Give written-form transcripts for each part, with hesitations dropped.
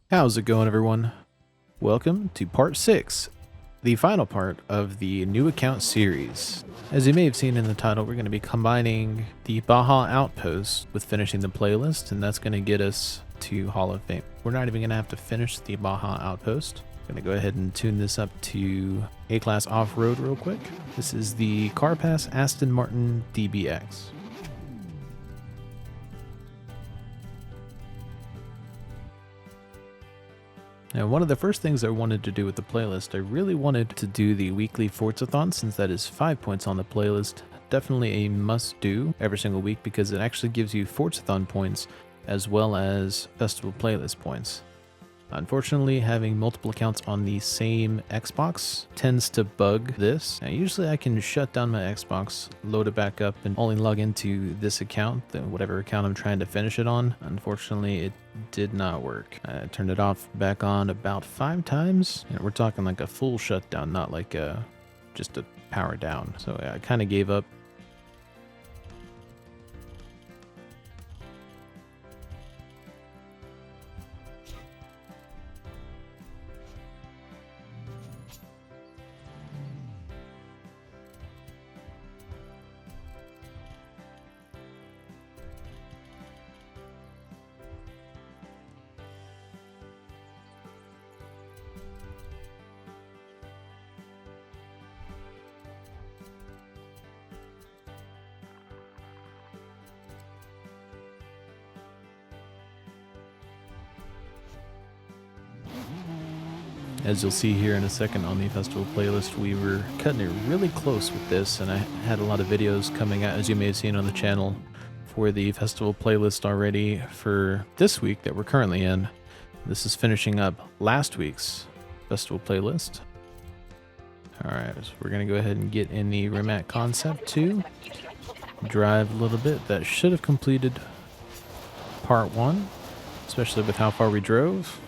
How's it going, everyone? Welcome to part 6, the final part of the new account series. As you may have seen in the title, we're going to be combining the Baja Outpost with finishing the playlist, and that's going to get us to Hall of Fame. We're not even going to have to finish the Baja Outpost. I'm going to go ahead and tune this up to A-Class Off-Road real quick. This is the Car Pass Aston Martin DBX. Now, one of the first things I wanted to do with the playlist, I really wanted to do the weekly Forzathon, since that is 5 points on the playlist. Definitely a must-do every single week because it actually gives you Forzathon points as well as festival playlist points. Unfortunately, having multiple accounts on the same Xbox tends to bug this. Now, usually I can shut down my Xbox, load it back up, and only log into this account, whatever account I'm trying to finish it on. Unfortunately, it did not work. I turned it off back on about 5 times. And we're talking like a full shutdown, not like just a power down. So I kind of gave up. As you'll see here in a second on the festival playlist, we were cutting it really close with this, and I had a lot of videos coming out, as you may have seen on the channel, for the festival playlist already for this week that we're currently in. This is finishing up last week's festival playlist. Alright, so we're going to go ahead and get in the Rimac Concept 2, drive a little bit. That should have completed part 1, especially with how far we drove.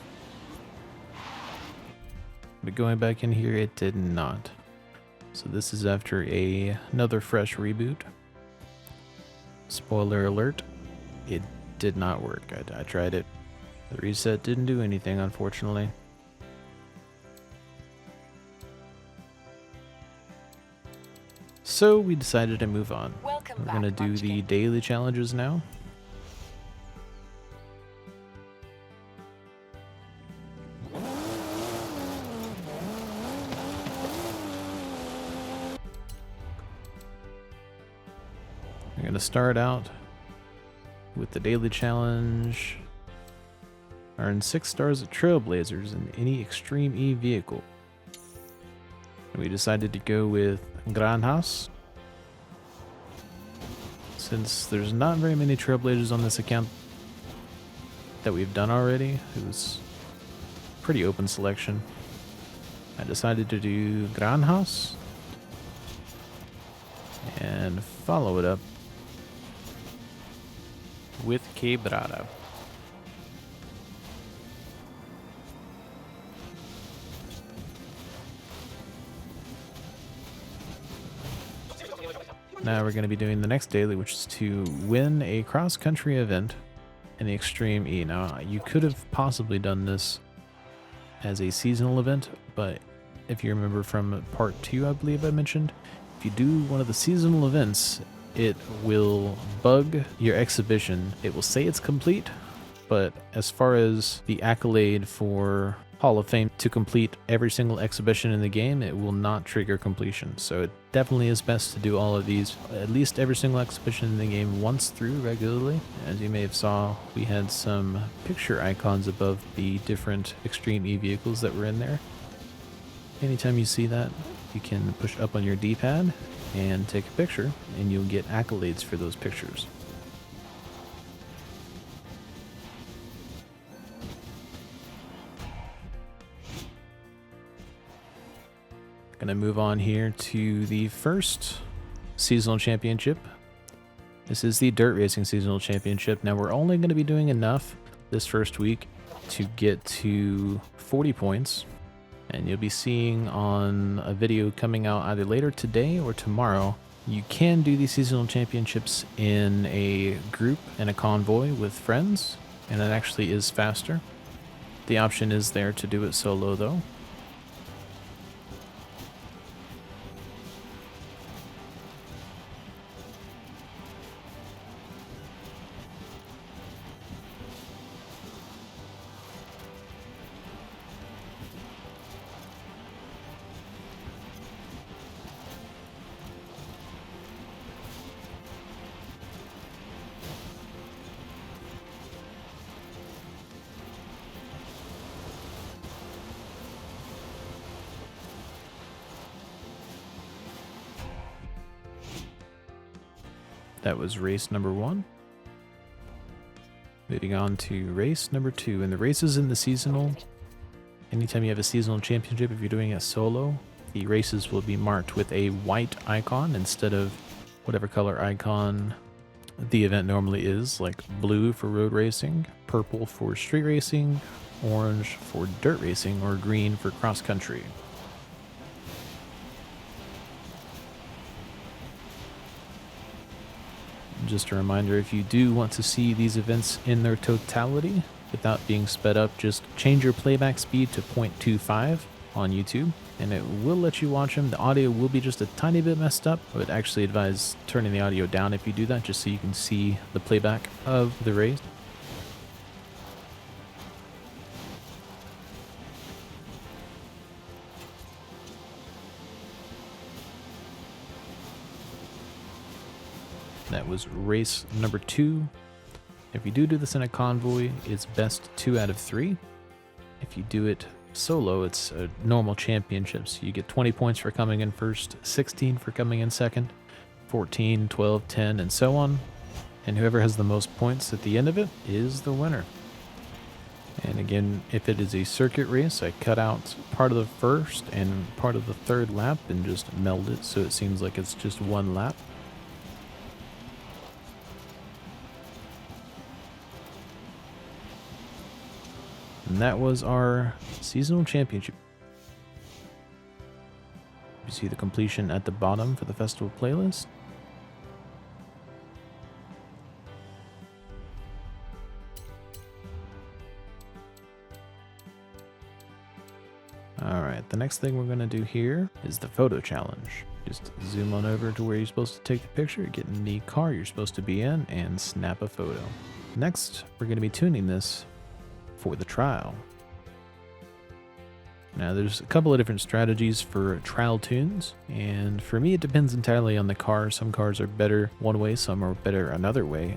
But going back in here, it did not. So this is after another fresh reboot. Spoiler alert, it did not work. I tried it. The reset didn't do anything, unfortunately. So we decided to move on. We're going to do the daily challenges now. We're going to start out with the daily challenge. Earn 6 stars at Trailblazers in any Extreme E vehicle. And we decided to go with Granjas. Since there's not very many Trailblazers on this account that we've done already, it was pretty open selection. I decided to do Granjas and follow it up with Quebrada. Now we're going to be doing the next daily, which is to win a cross-country event in the Extreme E. Now, you could have possibly done this as a seasonal event, but if you remember from part 2, I believe I mentioned, if you do one of the seasonal events, it will bug your exhibition. It will say it's complete, but as far as the accolade for Hall of Fame to complete every single exhibition in the game, it will not trigger completion. So it definitely is best to do all of these, at least every single exhibition in the game, once through regularly. As you may have saw, we had some picture icons above the different Extreme E vehicles that were in there. Anytime you see that, you can push up on your D-pad and take a picture, and you'll get accolades for those pictures. Gonna move on here to the first seasonal championship. This is the Dirt Racing Seasonal Championship. Now we're only going to be doing enough this first week to get to 40 points. And you'll be seeing on a video coming out either later today or tomorrow. You can do these seasonal championships in a group, in a convoy with friends, and it actually is faster. The option is there to do it solo though. That was race number 1. Moving on to race number 2. And the races in the seasonal, anytime you have a seasonal championship, if you're doing it solo, the races will be marked with a white icon instead of whatever color icon the event normally is, like blue for road racing, purple for street racing, orange for dirt racing, or green for cross country. Just a reminder, if you do want to see these events in their totality without being sped up, just change your playback speed to 0.25 on YouTube, and it will let you watch them. The audio will be just a tiny bit messed up. I would actually advise turning the audio down if you do that, just so you can see the playback of the race. That was race number 2. If you do this in a convoy, it's best 2 out of 3. If you do it solo, it's a normal championship. So you get 20 points for coming in first, 16 for coming in second, 14, 12, 10, and so on. And whoever has the most points at the end of it is the winner. And again, if it is a circuit race, I cut out part of the first and part of the third lap and just meld it so it seems like it's just one lap. And that was our seasonal championship. You see the completion at the bottom for the festival playlist. Alright, the next thing we're going to do here is the photo challenge. Just zoom on over to where you're supposed to take the picture, get in the car you're supposed to be in, and snap a photo. Next, we're going to be tuning this for the trial. Now there's a couple of different strategies for trial tunes, and for me it depends entirely on the car. Some cars are better one way, some are better another way.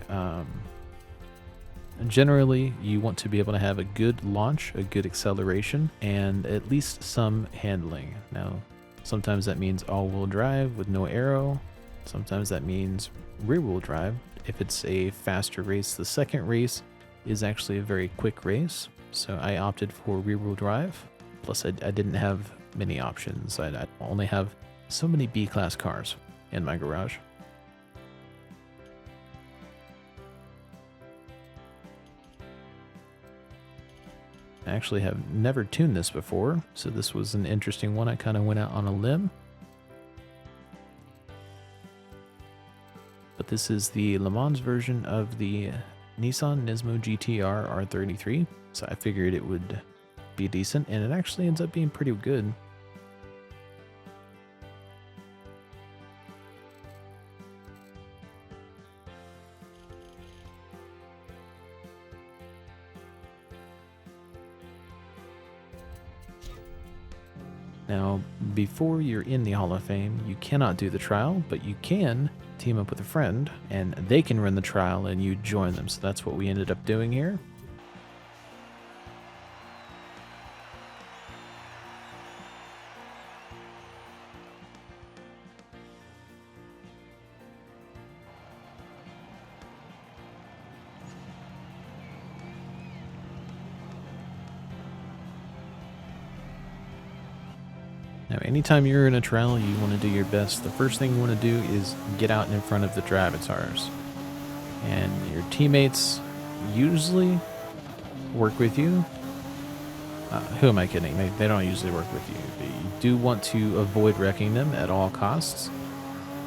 Generally, you want to be able to have a good launch, a good acceleration, and at least some handling. Now, sometimes that means all-wheel drive with no aero. Sometimes that means rear-wheel drive. If it's a faster race, the second race is actually a very quick race, so I opted for rear-wheel drive. Plus, I didn't have many options. I only have so many B-class cars in my garage. I actually have never tuned this before, so this was an interesting one. I kind of went out on a limb. But this is the Le Mans version of the Nissan Nismo GTR R33, so I figured it would be decent, and it actually ends up being pretty good. Now, before you're in the Hall of Fame, you cannot do the trial, but you can team up with a friend, and they can run the trial and you join them. So that's what we ended up doing here. Now, anytime you're in a trial, you want to do your best. The first thing you want to do is get out in front of the avatars. And your teammates usually work with you. Who am I kidding? They don't usually work with you. But you do want to avoid wrecking them at all costs,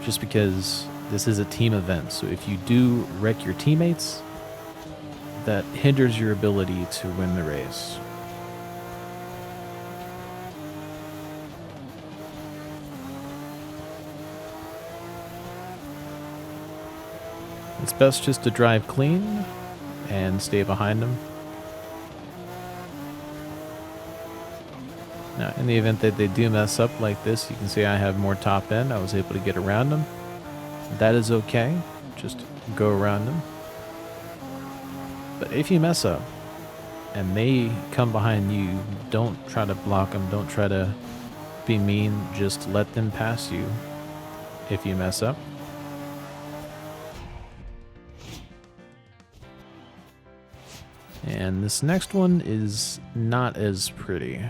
just because this is a team event. So if you do wreck your teammates, that hinders your ability to win the race. It's best just to drive clean and stay behind them. Now, in the event that they do mess up like this, you can see I have more top end. I was able to get around them. That is okay. Just go around them. But if you mess up and they come behind you, don't try to block them. Don't try to be mean. Just let them pass you if you mess up. And this next one is not as pretty.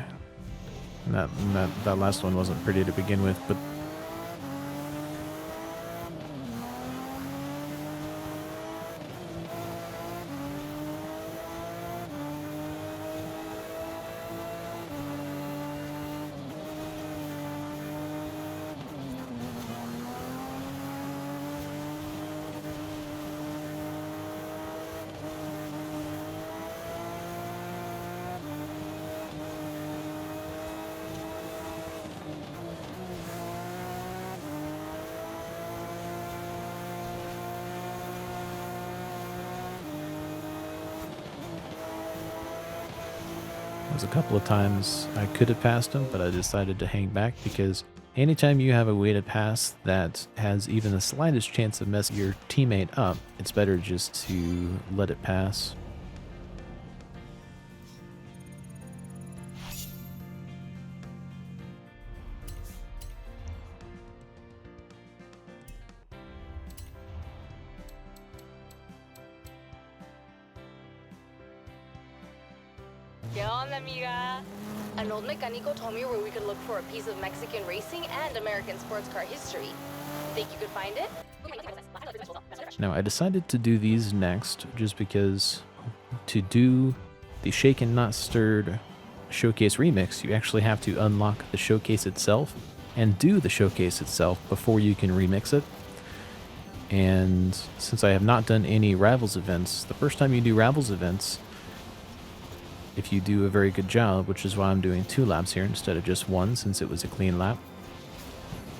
That last one wasn't pretty to begin with, but there's a couple of times I could have passed him, but I decided to hang back because anytime you have a way to pass that has even the slightest chance of messing your teammate up, it's better just to let it pass. An old mecánico told me where we could look for a piece of Mexican racing and American sports car history. Think you could find it? Now, I decided to do these next just because to do the Shaken Not Stirred Showcase Remix, you actually have to unlock the showcase itself and do the showcase itself before you can remix it. And since I have not done any Rivals events, the first time you do Rivals events, if you do a very good job, which is why I'm doing 2 laps here instead of just 1 since it was a clean lap.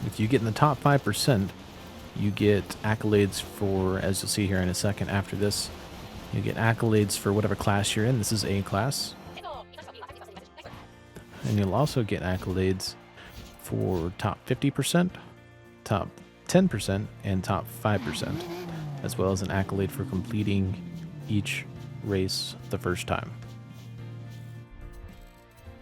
If you get in the top 5%, you get accolades for, as you'll see here in a second after this, you get accolades for whatever class you're in. This is A class. And you'll also get accolades for top 50%, top 10%, and top 5%, as well as an accolade for completing each race the first time.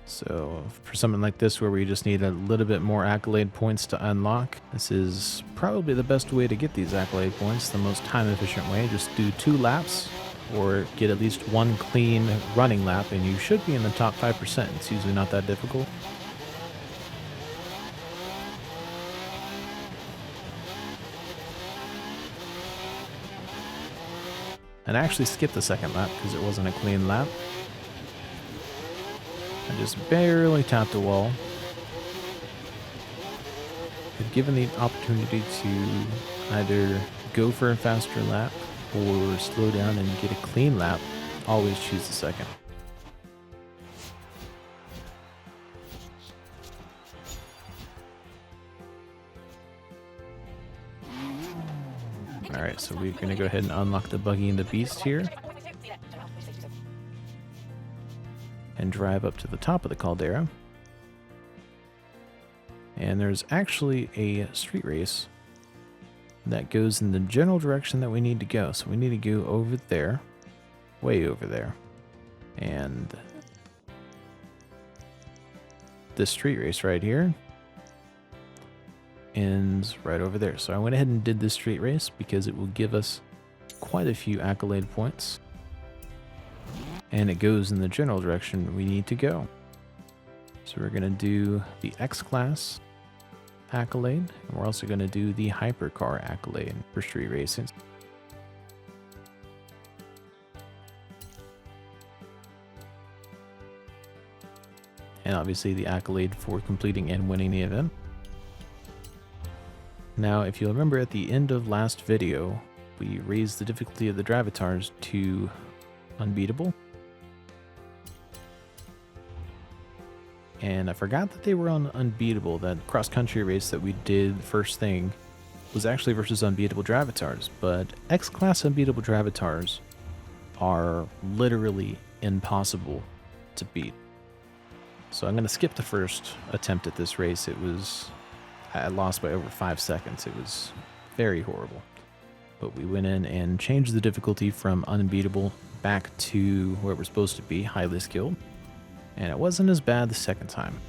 So for something like this where we just need a little bit more accolade points to unlock, this is probably the best way to get these accolade points, the most time efficient way. Just do 2 laps or get at least 1 clean running lap and you should be in the top 5%. It's usually not that difficult. And I actually skipped the second lap because it wasn't a clean lap. I just barely tapped the wall. If given the opportunity to either go for a faster lap or slow down and get a clean lap, always choose the second. Alright, so we're going to go ahead and unlock the Buggy and the Beast here. And drive up to the top of the Caldera. And there's actually a street race that goes in the general direction that we need to go. So we need to go over there, way over there. And this street race right here ends right over there. So I went ahead and did this street race because it will give us quite a few accolade points. And it goes in the general direction we need to go. So we're going to do the X-Class accolade, and we're also going to do the Hypercar accolade for street racing. And obviously the accolade for completing and winning the event. Now, if you remember at the end of last video, we raised the difficulty of the Drivatars to unbeatable. And I forgot that they were on Unbeatable, that cross-country race that we did first thing was actually versus unbeatable Dravitars, but X-Class unbeatable Dravitars are literally impossible to beat. So I'm going to skip the first attempt at this race. I lost by over 5 seconds. It was very horrible. But we went in and changed the difficulty from unbeatable back to where we're supposed to be, highly skilled. And it wasn't as bad the second time.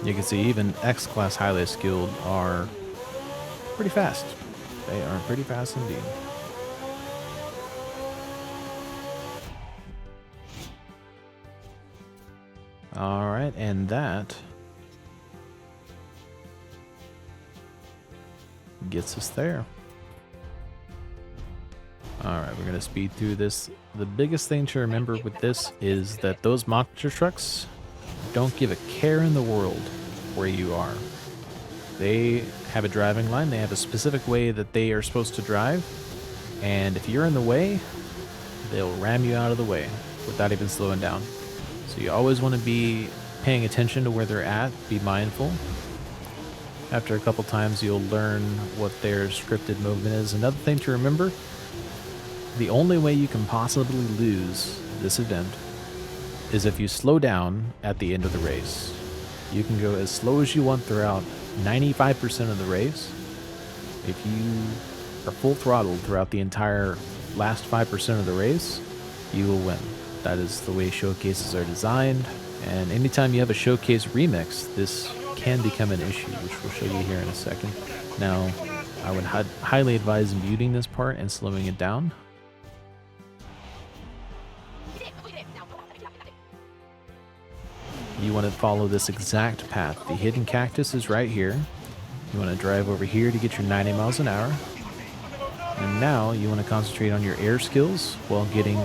You can see even X-Class highly skilled are pretty fast. They are pretty fast indeed. Alright, and that gets us there. Alright, we're going to speed through this. The biggest thing to remember with this is that those monster trucks don't give a care in the world where you are. They have a driving line. They have a specific way that they are supposed to drive. And if you're in the way, they'll ram you out of the way without even slowing down. So you always want to be paying attention to where they're at. Be mindful. After a couple times, you'll learn what their scripted movement is. Another thing to remember, the only way you can possibly lose this event is if you slow down at the end of the race. You can go as slow as you want throughout 95% of the race. If you are full throttled throughout the entire last 5% of the race, you will win. That is the way showcases are designed. And anytime you have a showcase remix, this can become an issue, which we'll show you here in a second. Now, I would highly advise muting this part and slowing it down. You want to follow this exact path. The hidden cactus is right here. You want to drive over here to get your 90 miles an hour. And now you want to concentrate on your air skills while getting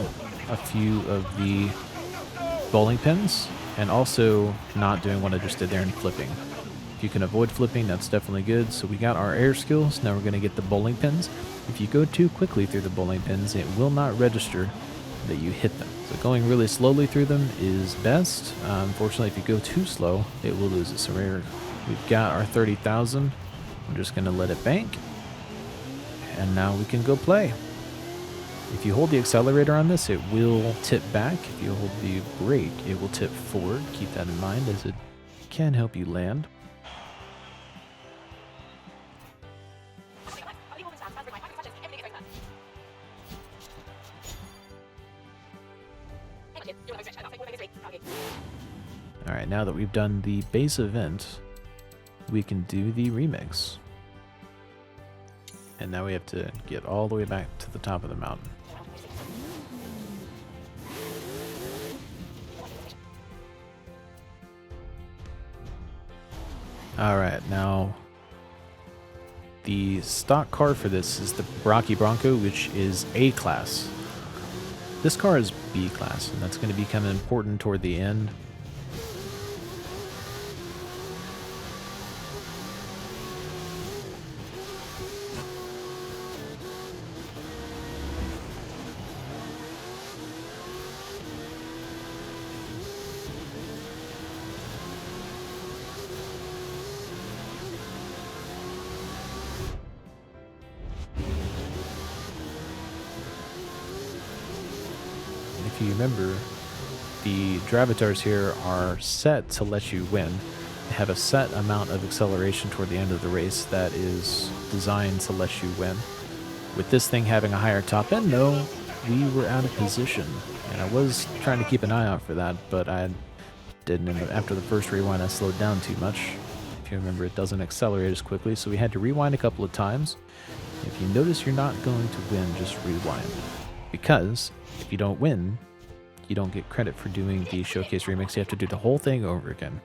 a few of the bowling pins, and also not doing what I just did there and flipping. If you can avoid flipping, that's definitely good. So we got our air skills. Now we're going to get the bowling pins. If you go too quickly through the bowling pins, it will not register that you hit them. So going really slowly through them is best. Unfortunately, if you go too slow, it will lose it. So we've got our 30,000. I'm just going to let it bank. And now we can go play. If you hold the accelerator on this, it will tip back. If you hold the brake, it will tip forward. Keep that in mind, as it can help you land. Alright, now that we've done the base event, we can do the remix. And now we have to get all the way back to the top of the mountain. Alright, now the stock car for this is the Rocky Bronco, which is A class. This car is B class, and that's going to become important toward the end. If you remember, the Dravitars here are set to let you win. They have a set amount of acceleration toward the end of the race that is designed to let you win. With this thing having a higher top end, though, we were out of position. And I was trying to keep an eye out for that, but I didn't. And after the first rewind, I slowed down too much. If you remember, it doesn't accelerate as quickly, so we had to rewind a couple of times. If you notice you're not going to win, just rewind. Because if you don't win, you don't get credit for doing the showcase remix. You have to do the whole thing over again.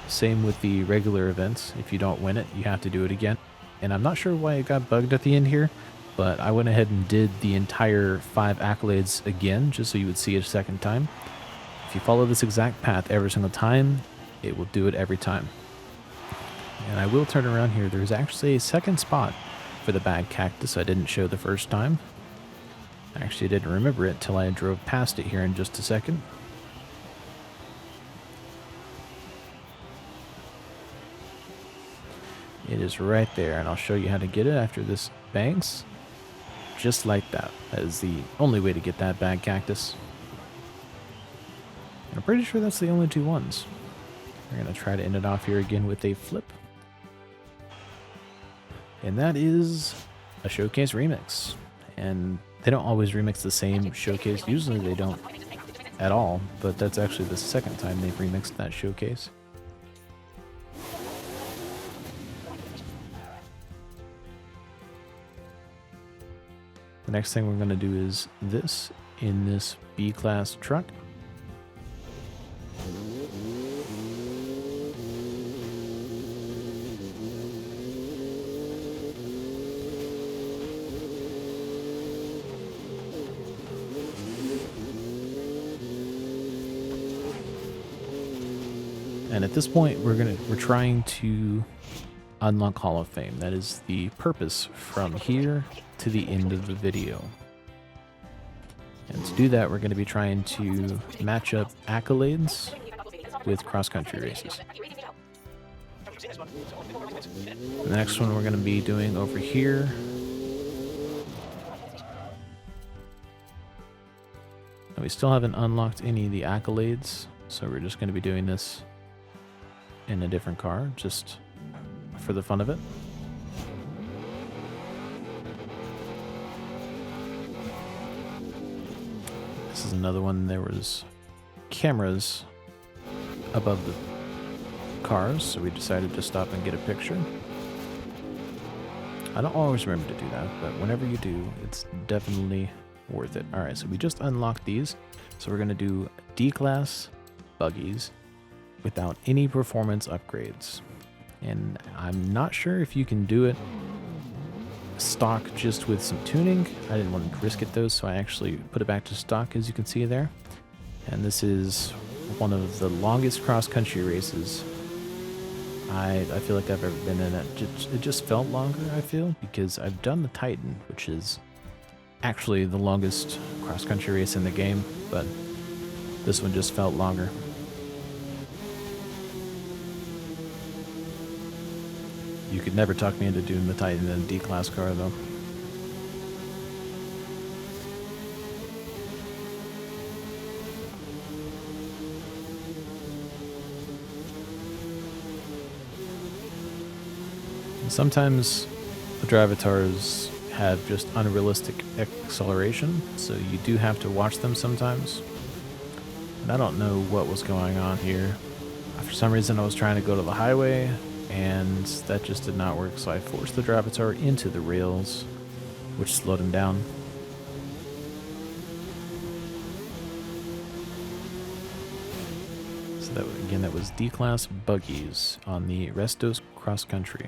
Same with the regular events. If you don't win it, you have to do it again. And I'm not sure why it got bugged at the end here, but I went ahead and did the entire 5 accolades again, just so you would see it a second time. If you follow this exact path every single time, it will do it every time. And I will turn around here. There's actually a second spot for the bag cactus I didn't show the first time. I actually didn't remember it till I drove past it here in just a second. It is right there, and I'll show you how to get it after this banks. Just like that. That is the only way to get that bag cactus. And I'm pretty sure that's the only two ones. We're going to try to end it off here again with a flip. And that is a showcase remix. And they don't always remix the same showcase. Usually they don't at all, but that's actually the second time they've remixed that showcase. The next thing we're going to do is this in this B-Class truck. And at this point, we're trying to unlock Hall of Fame. That is the purpose from here to the end of the video. And to do that, we're going to be trying to match up accolades with cross-country races. The next one we're going to be doing over here. And we still haven't unlocked any of the accolades, so we're just going to be doing this in a different car, just for the fun of it. This is another one. There was cameras above the cars, so we decided to stop and get a picture. I don't always remember to do that, but whenever you do, it's definitely worth it. Alright, so we just unlocked these. So we're going to do D-Class Buggies without any performance upgrades. And I'm not sure if you can do it stock just with some tuning. I didn't want to risk it though, so I actually put it back to stock, as you can see there. And this is one of the longest cross-country races I feel like I've ever been in. It just felt longer, I feel, because I've done the Titan, which is actually the longest cross-country race in the game, but this one just felt longer. You could never talk me into doing the Titan in a D-Class car, though. And sometimes the drivatars have just unrealistic acceleration, so you do have to watch them sometimes. And I don't know what was going on here. For some reason I was trying to go to the highway, and that just did not work, so I forced the drivatar into the rails, which slowed him down. So that was D-Class Buggies on the Restos Cross Country.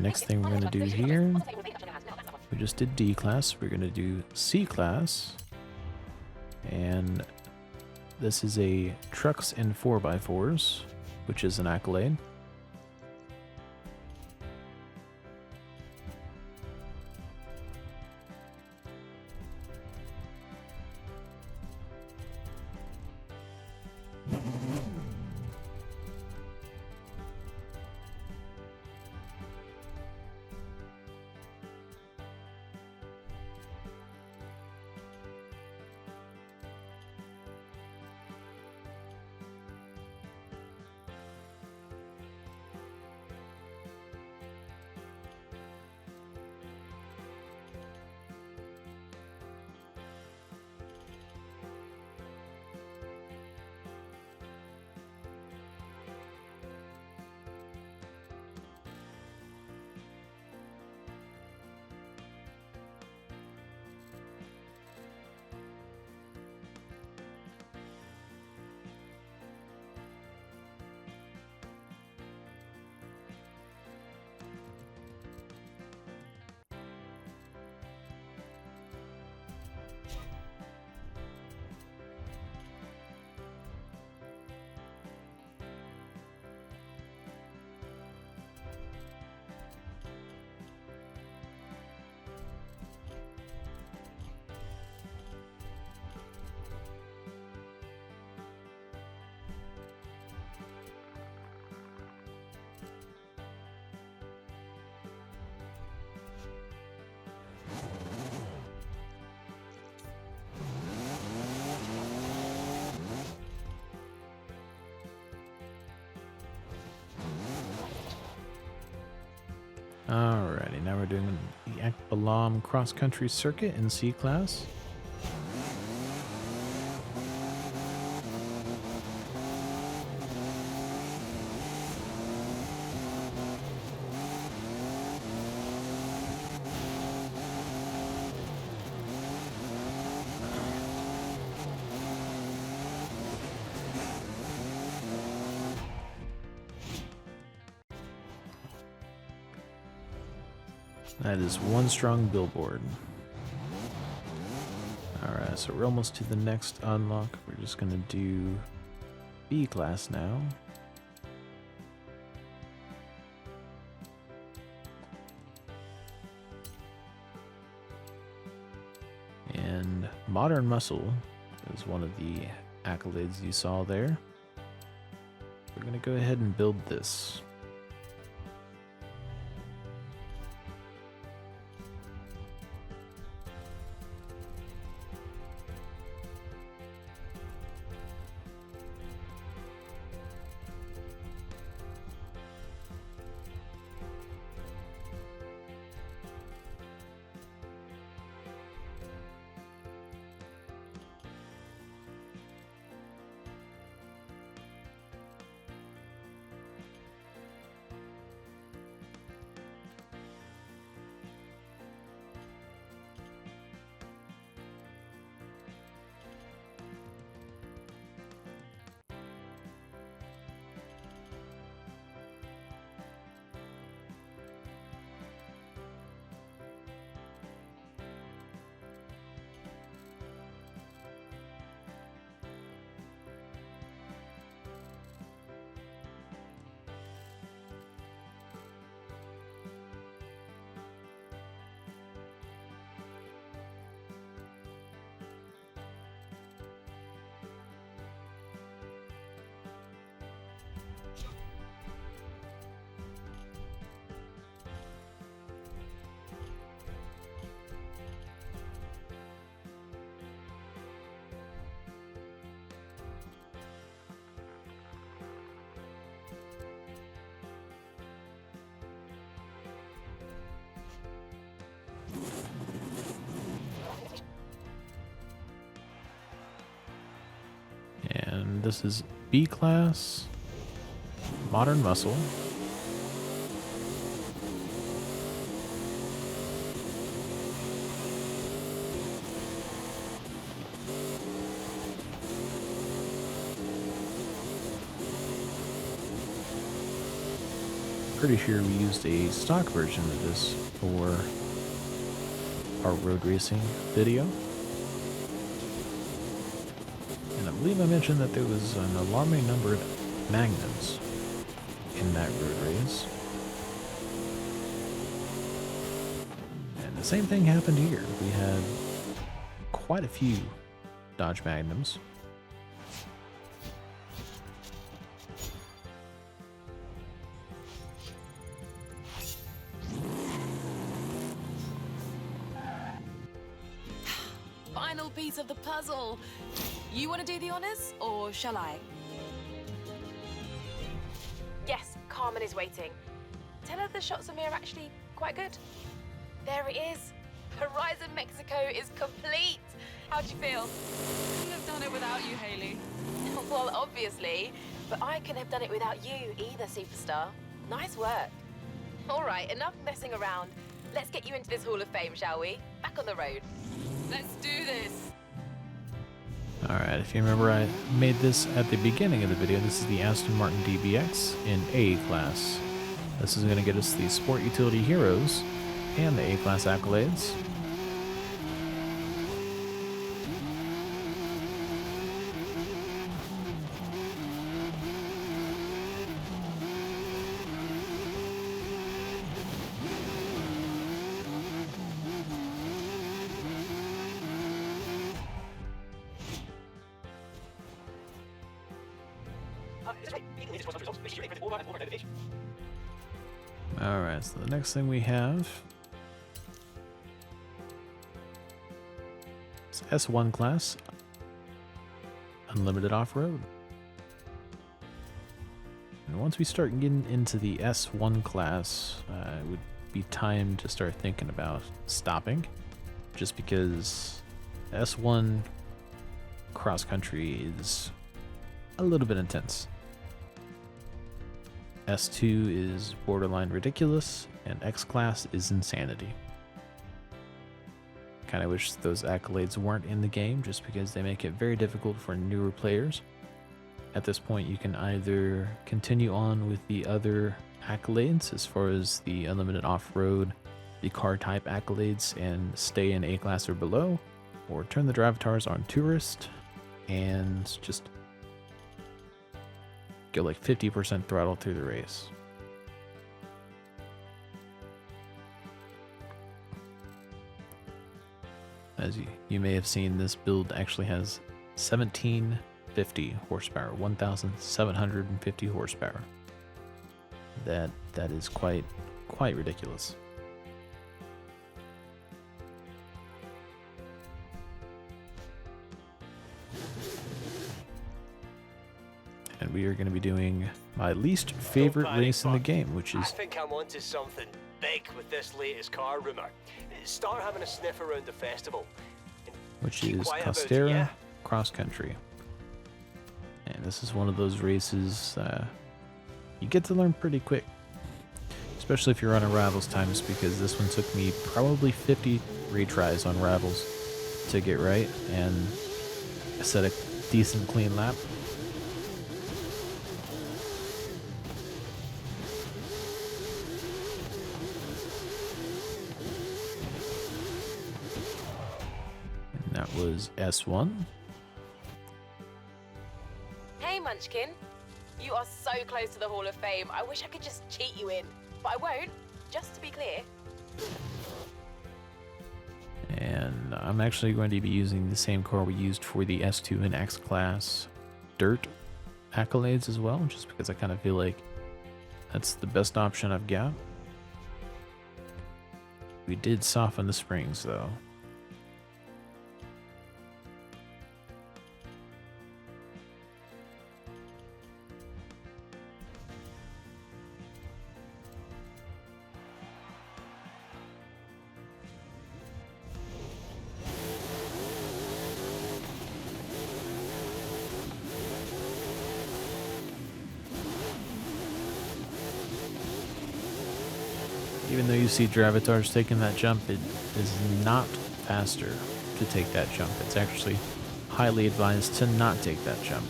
Next thing we're going to do here, we just did D-Class, we're going to do C-Class, and this is a trucks and 4x4s, which is an accolade. Alrighty, now we're doing the Balam cross-country circuit in C-Class. That is one strong billboard. Alright, so we're almost to the next unlock. We're just going to do B-Class now. And Modern Muscle is one of the accolades you saw there. We're going to go ahead and build this. And this is B-Class, Modern Muscle. Pretty sure we used a stock version of this for our road racing video. And I believe I mentioned that there was an alarming number of Magnums in that road race. And the same thing happened here. We had quite a few Dodge Magnums. Final piece of the puzzle. You want to do the honors, or shall I? Yes, Carmen is waiting. Tell her the shots of me are actually quite good. There it is. Horizon Mexico is complete. How'd you feel? Couldn't have done it without you, Haley. Well, obviously, but I couldn't have done it without you either, superstar. Nice work. All right, enough messing around. Let's get you into this Hall of Fame, shall we? Back on the road. Let's do this. Alright, if you remember, I made this at the beginning of the video. This is the Aston Martin DBX in A-Class. This is going to get us the Sport Utility Heroes and the A-Class accolades. Alright, so the next thing we have is S1 class, Unlimited Off-Road. And once we start getting into the S1 class, I would be time to start thinking about stopping, just because S1 cross country is a little bit intense. S2 is borderline ridiculous, and X Class is insanity. Kind of wish those accolades weren't in the game, just because they make it very difficult for newer players. At this point, you can either continue on with the other accolades as far as the unlimited off-road, the car type accolades, and stay in A class or below, or turn the drivatars on tourist and just go like 50% throttle through the race. As you may have seen, this build actually has 1750 horsepower, 1,750 horsepower. That is quite ridiculous. And we are going to be doing my least favorite race in the game, which is... I think I'm onto something big with this latest car rumor. Start having a sniff around the festival. Which is Costera cross country. And this is one of those races you get to learn pretty quick. Especially if you're on a Rivals times, because this one took me probably 50 retries on Rivals to get right, and I set a decent clean lap. And that was S1. Hey, Munchkin. You are so close to the Hall of Fame. I wish I could just cheat you in, but I won't, just to be clear. And I'm actually going to be using the same car we used for the S2 and X Class Dirt accolades as well, just because I kind of feel like that's the best option I've got. We did soften the springs though. Even though you see Drivatars taking that jump, it is not faster to take that jump. It's actually highly advised to not take that jump.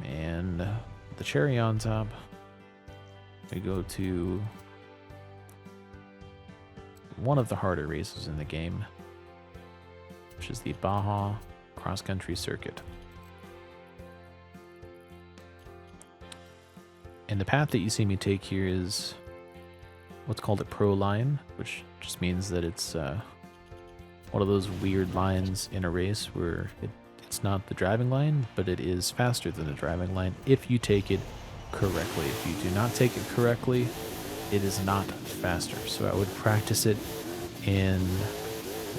And the cherry on top, we go to one of the harder races in the game, which is the Baja cross-country circuit. And the path that you see me take here is what's called a pro line, which just means that it's one of those weird lines in a race where it's not the driving line, but it is faster than the driving line if you take it correctly. If you do not take it correctly, it is not faster. So I would practice it in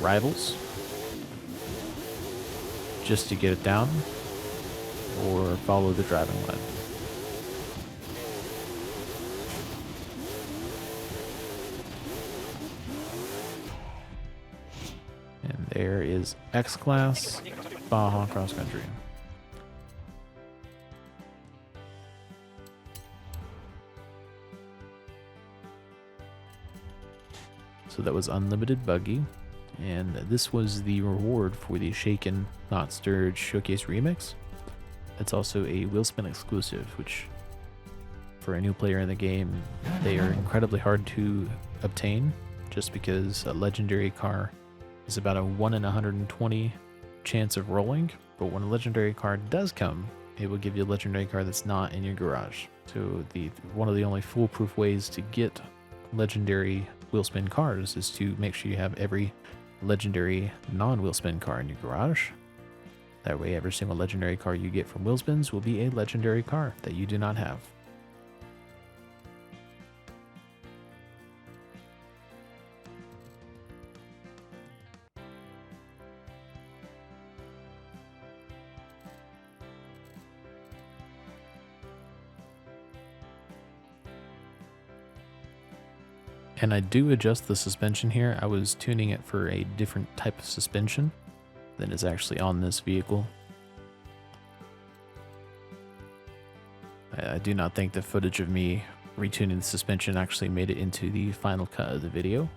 Rivals just to get it down, or follow the driving line. And there is X Class Baja cross country. So that was unlimited buggy. And this was the reward for the Shaken Not Stirred Showcase Remix. It's also a wheelspin exclusive, which for a new player in the game, they are incredibly hard to obtain, just because a legendary car is about a 1 in 120 chance of rolling. But when a legendary car does come, it will give you a legendary car that's not in your garage. So one of the only foolproof ways to get legendary wheelspin cars is to make sure you have every legendary non-wheelspin car in your garage. That way every single legendary car you get from wheelspins will be a legendary car that you do not have. And I do adjust the suspension here. I was tuning it for a different type of suspension than is actually on this vehicle. I do not think the footage of me retuning the suspension actually made it into the final cut of the video.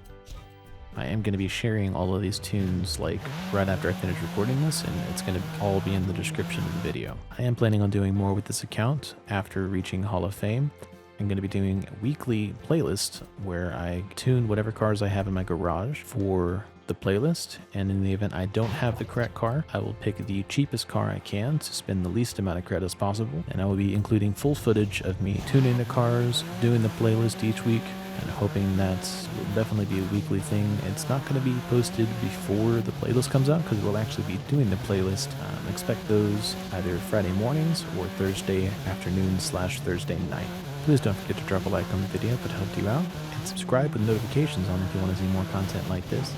I am going to be sharing all of these tunes like right after I finish recording this, and it's going to all be in the description of the video. I am planning on doing more with this account after reaching Hall of Fame. I'm going to be doing a weekly playlist where I tune whatever cars I have in my garage for the playlist, and in the event I don't have the correct car, I will pick the cheapest car I can to spend the least amount of credits possible, and I will be including full footage of me tuning the cars, doing the playlist each week, and hoping that will definitely be a weekly thing. It's not going to be posted before the playlist comes out because we'll actually be doing the playlist. Expect those either Friday mornings or Thursday afternoon / Thursday night. Please don't forget to drop a like on the video if it helped you out, and subscribe with notifications on if you want to see more content like this.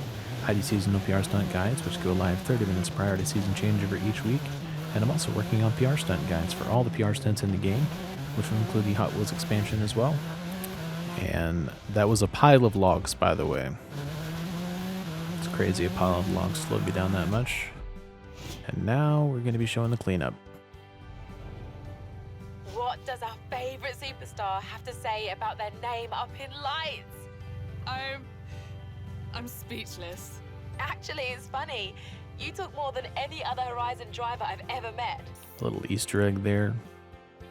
I do seasonal PR stunt guides, which go live 30 minutes prior to season changeover each week, and I'm also working on PR stunt guides for all the PR stunts in the game, which will include the Hot Wheels expansion as well. And that was a pile of logs, by the way. It's crazy a pile of logs slowed me down that much. And now we're going to be showing the cleanup. What does our favorite superstar have to say about their name up in lights? I'm speechless. Actually, it's funny. You talk more than any other Horizon driver I've ever met. A little Easter egg there.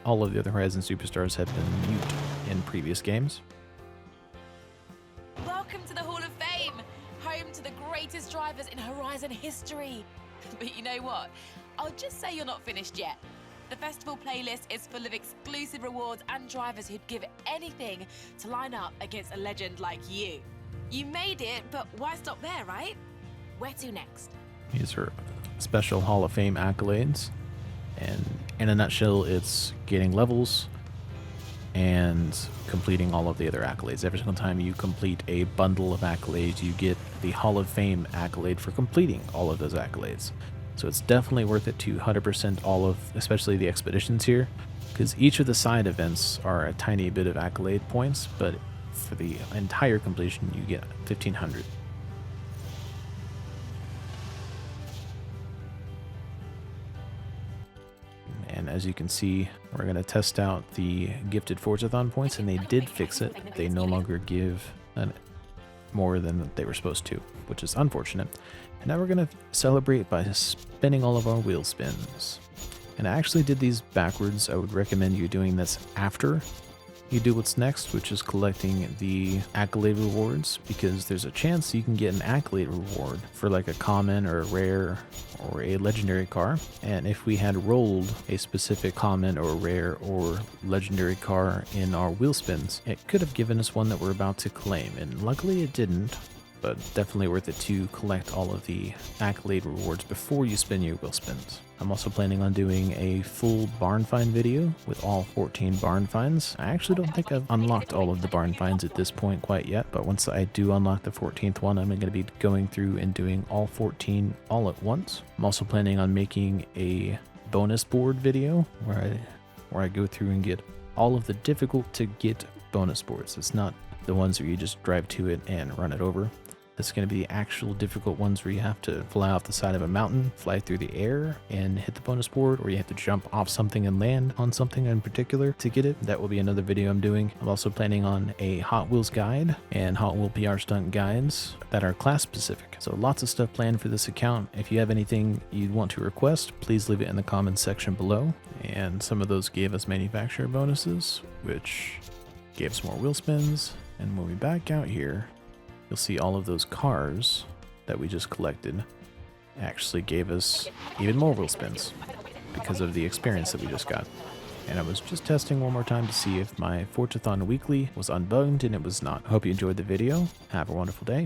All of the other Horizon superstars have been mute in previous games. Welcome to the Hall of Fame, home to the greatest drivers in Horizon history. But you know what? I'll just say you're not finished yet. The festival playlist is full of exclusive rewards and drivers who'd give anything to line up against a legend like you. You made it, but why stop there, right? Where to next? These are special Hall of Fame accolades. And in a nutshell, it's getting levels and completing all of the other accolades. Every single time you complete a bundle of accolades, you get the Hall of Fame accolade for completing all of those accolades. So it's definitely worth it to 100% all of, especially the expeditions here, because each of the side events are a tiny bit of accolade points, but for the entire completion, you get 1,500. And as you can see, we're going to test out the gifted Forzathon points, and they did fix it. They no longer give more than they were supposed to, which is unfortunate. And now we're going to celebrate by spinning all of our wheel spins. And I actually did these backwards. I would recommend you doing this after you do what's next, which is collecting the accolade rewards, because there's a chance you can get an accolade reward for like a common or a rare or a legendary car. And if we had rolled a specific common or rare or legendary car in our wheel spins, it could have given us one that we're about to claim, and luckily it didn't. But definitely worth it to collect all of the accolade rewards before you spin your wheel spins. I'm also planning on doing a full barn find video with all 14 barn finds. I actually don't think I've unlocked all of the barn finds at this point quite yet, but once I do unlock the 14th one, I'm going to be going through and doing all 14 all at once. I'm also planning on making a bonus board video where I go through and get all of the difficult to get bonus boards. It's not the ones where you just drive to it and run it over. It's going to be the actual difficult ones where you have to fly off the side of a mountain, fly through the air, and hit the bonus board, or you have to jump off something and land on something in particular to get it. That will be another video I'm doing. I'm also planning on a Hot Wheels guide and Hot Wheel PR stunt guides that are class specific. So lots of stuff planned for this account. If you have anything you'd want to request, please leave it in the comments section below. And some of those gave us manufacturer bonuses, which gave us more wheel spins. And when we back out here, you'll see all of those cars that we just collected actually gave us even more wheel spins because of the experience that we just got. And I was just testing one more time to see if my Forzathon Weekly was unbugged, and it was not. I hope you enjoyed the video. Have a wonderful day.